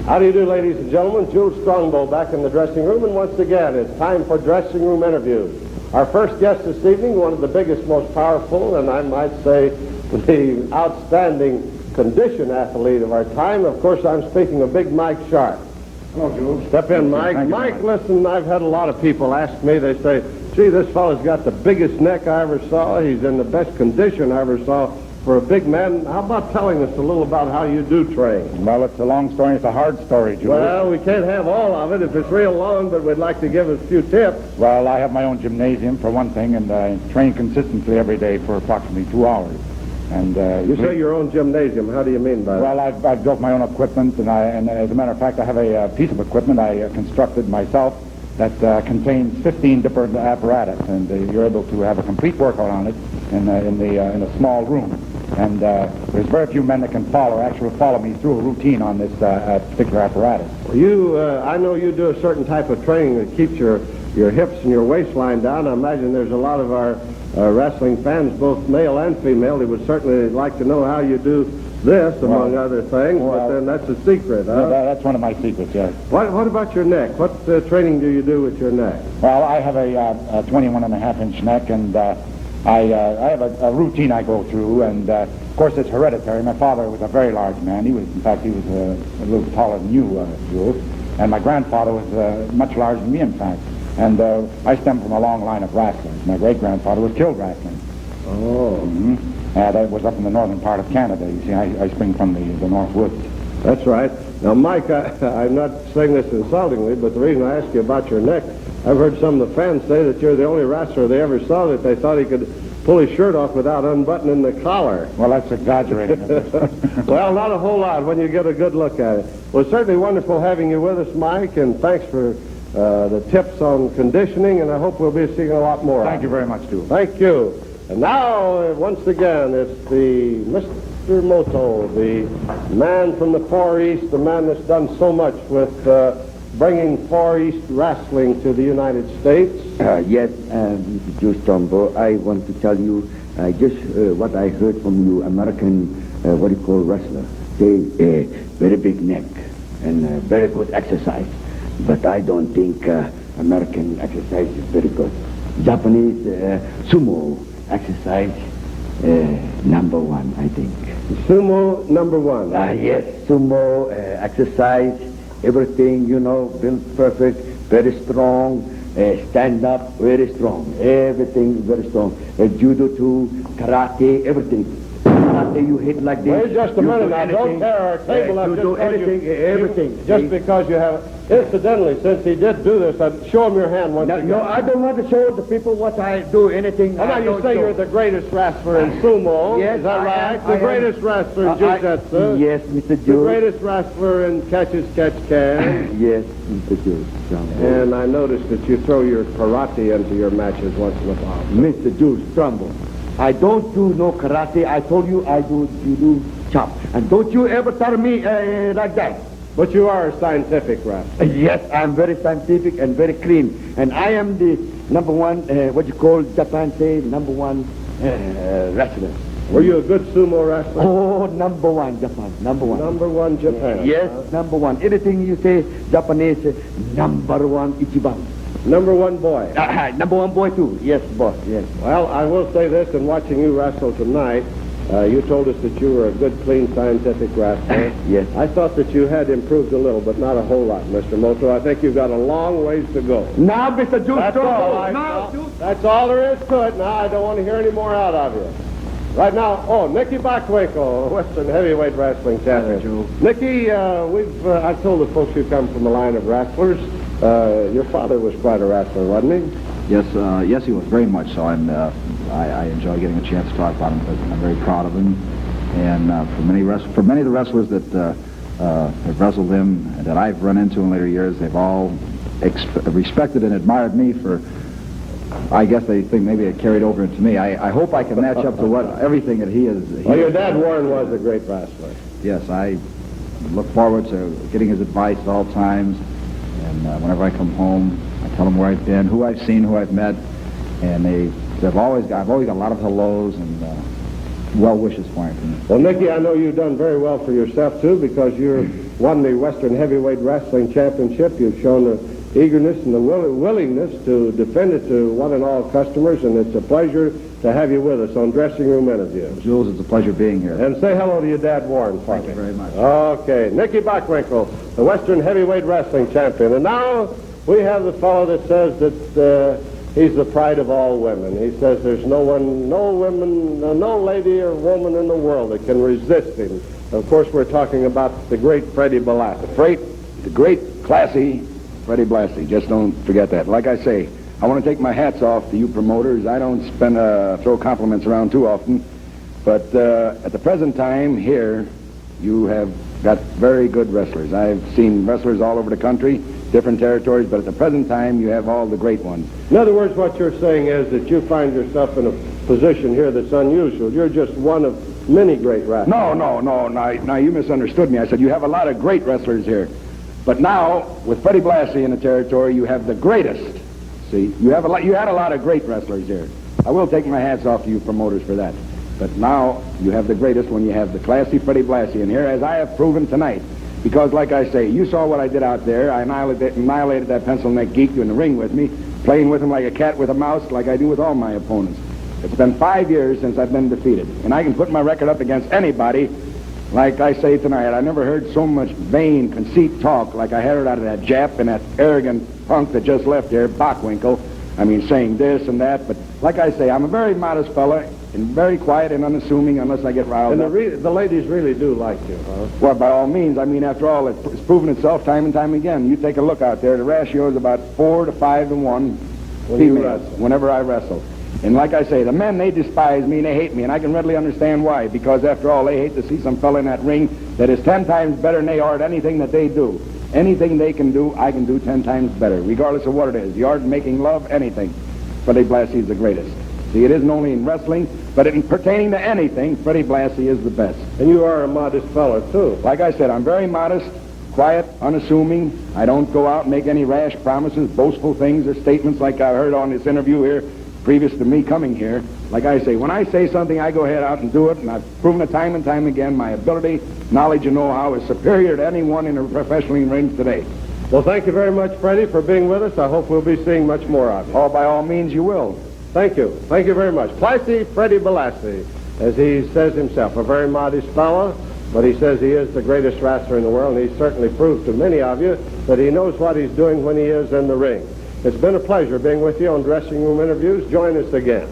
How do you do, ladies and gentlemen? Jules Strongbow back in the dressing room, and once again, it's time for dressing room interviews. Our first guest this evening, one of the biggest, most powerful, and I might say the outstanding condition athlete of our time. Of course, I'm speaking of Big Mike Sharp. Hello, Jules. Step in, Mike. Thank you, Mike, listen, I've had a lot of people ask me, they say, gee, this fellow's got the biggest neck I ever saw. He's in the best condition I ever saw for a big man. How about telling us a little about how you do train? Well, it's a long story. It's a hard story, Jules. Well, we can't have all of it if it's real long, but we'd like to give a few tips. Well, I have my own gymnasium, for one thing, and I train consistently every day for approximately 2 hours. And You say your own gymnasium. How do you mean by that? Well, I've built my own equipment, and as a matter of fact, I have a piece of equipment I constructed myself that contains 15 different apparatus, and you're able to have a complete workout on it in a small room. And there's very few men that can actually follow me through a routine on this particular apparatus. I know you do a certain type of training that keeps your hips and your waistline down. I imagine there's a lot of our wrestling fans, both male and female, they would certainly like to know how you do this, among other things, but then that's a secret, huh? That's one of my secrets, yes. What about your neck? What training do you do with your neck? Well, I have a 21.5-inch neck, and I have a routine I go through, and of course it's hereditary. My father was a very large man. He was a little taller than you, Jules, and my grandfather was much larger than me, in fact. And I stem from a long line of wrestlers. My great-grandfather was killed wrestling. Oh. Mm-hmm. That was up in the northern part of Canada. You see, I spring from the North Woods. That's right. Now, Mike, I'm not saying this insultingly, but the reason I asked you about your neck, I've heard some of the fans say that you're the only wrestler they ever saw that they thought he could pull his shirt off without unbuttoning the collar. Well, that's exaggerating. Well, not a whole lot when you get a good look at it. Well, it's certainly wonderful having you with us, Mike, and thanks for the tips on conditioning, and I hope we'll be seeing a lot more. Thank you very much, Jules. Thank you. And now, once again, it's the Mr. Moto, the man from the Far East, the man that's done so much with bringing Far East wrestling to the United States. Yes, Mr. Joe Strongbow, I want to tell you just what I heard from you, American, what you call wrestler. They very big neck and very good exercise. But I don't think American exercise is very good. Japanese sumo exercise, number one, I think. Sumo number one. Yes, sumo exercise, everything, built perfect, very strong, stand up, very strong, everything very strong. Judo too, karate, everything. Karate, you hit like this. Wait just a minute now, don't tear our table up. You do anything, everything. Just because you have... Incidentally, since he did do this, show him your hand once again. No, I don't want to show the people what I do, anything. Well, now you say you're the greatest wrestler in sumo. Yes, is that I right? am. The greatest wrestler in jiu-jitsu. Yes, Mr. The Joe. greatest wrestler in catch-as-catch-can. Yes, Mr. Joe. And I noticed that you throw your karate into your matches once in a while. Mr. Joe Strongbow, I don't do no karate. I told you I do judo chop. And don't you ever tell me like that. But you are a scientific wrestler. Yes, I'm very scientific and very clean. And I am the number one, what you call Japan say, number one wrestler. Were you a good sumo wrestler? Oh, number one, Japan, number one. Number one, Japan. Yes, number one. Anything you say, Japanese, number one, Ichiban. Number one boy. Number one boy too. Yes, boss, yes. Well, I will say this, in watching you wrestle tonight, you told us that you were a good, clean, scientific wrestler. Yes. I thought that you had improved a little, but not a whole lot, Mr. Moto. I think you've got a long ways to go. Now, Mr. Juice, That's all there is to it. Now, I don't want to hear any more out of you. Right now, Nicky Bockwinkel, Western Heavyweight Wrestling Champion. Nicky, I've told the folks you come from a line of wrestlers. Your father was quite a wrestler, wasn't he? Yes, yes, he was very much so. I enjoy getting a chance to talk about him because I'm very proud of him. And for many of the wrestlers that have wrestled him that I've run into in later years, they've all respected and admired me for. I guess they think maybe it carried over into me. I hope I can match up to everything that he is. Well, your dad Warren was a great wrestler. Yes, I look forward to getting his advice at all times. And whenever I come home, I tell them where I've been, who I've seen, who I've met, and I've always got a lot of hellos and well wishes for him. Well, Nicky, I know you've done very well for yourself too, because you're won the Western Heavyweight Wrestling Championship. You've shown the eagerness and the willingness to defend it to one and all customers, and it's a pleasure to have you with us on Dressing Room Interviews. Jules, it's a pleasure being here. And say hello to your dad, Warren, for me. Thank you very much. Okay, Nicky Bockwinkel, the Western Heavyweight Wrestling Champion. And now we have the fellow that says that he's the pride of all women. He says there's no lady or woman in the world that can resist him. Of course, we're talking about the great Freddie Blassie. The great, classy Freddie Blassie. Just don't forget that. Like I say, I want to take my hats off to you promoters. I don't throw compliments around too often. But at the present time here, you have got very good wrestlers. I've seen wrestlers all over the country, different territories, but at the present time, you have all the great ones. In other words, what you're saying is that you find yourself in a position here that's unusual. You're just one of many great wrestlers. No. Now, you misunderstood me. I said you have a lot of great wrestlers here. But now, with Freddie Blassie in the territory, you have the greatest. See, you had a lot of great wrestlers here. I will take my hats off to you promoters for that. But now, you have the greatest when you have the classy Freddie Blassie in here, as I have proven tonight. Because, like I say, you saw what I did out there. I annihilated that pencil-neck geek in the ring with me, playing with him like a cat with a mouse, like I do with all my opponents. It's been 5 years since I've been defeated, and I can put my record up against anybody. Like I say tonight, I never heard so much vain conceit talk like I heard out of that Jap and that arrogant punk that just left here, Bockwinkel. I mean, saying this and that, but like I say, I'm a very modest fella and very quiet and unassuming unless I get riled up. And the ladies really do like you, huh? Well, by all means. I mean, after all, it's proven itself time and time again. You take a look out there, the ratio is about 4 to 5 to 1 females whenever I wrestle. And like I say, the men, they despise me and they hate me, and I can readily understand why, because after all, they hate to see some fella in that ring that is 10 times better than they are at anything that they do. Anything they can do, I can do 10 times better, regardless of what it is. The art of making love, anything. Freddie Blassie is the greatest. See, it isn't only in wrestling, but in pertaining to anything, Freddie Blassie is the best. And you are a modest fellow, too. Like I said, I'm very modest, quiet, unassuming. I don't go out and make any rash promises, boastful things or statements like I heard on this interview here previous to me coming here. Like I say, when I say something, I go ahead out and do it, and I've proven it time and time again. My ability, knowledge, and know-how is superior to anyone in a professional ring today. Well, thank you very much, Freddie, for being with us. I hope we'll be seeing much more of you. Oh, by all means, you will. Thank you. Thank you very much. Classy Freddie Blassie, as he says himself, a very modest fellow, but he says he is the greatest wrestler in the world, and he certainly proved to many of you that he knows what he's doing when he is in the ring. It's been a pleasure being with you on Dressing Room Interviews. Join us again.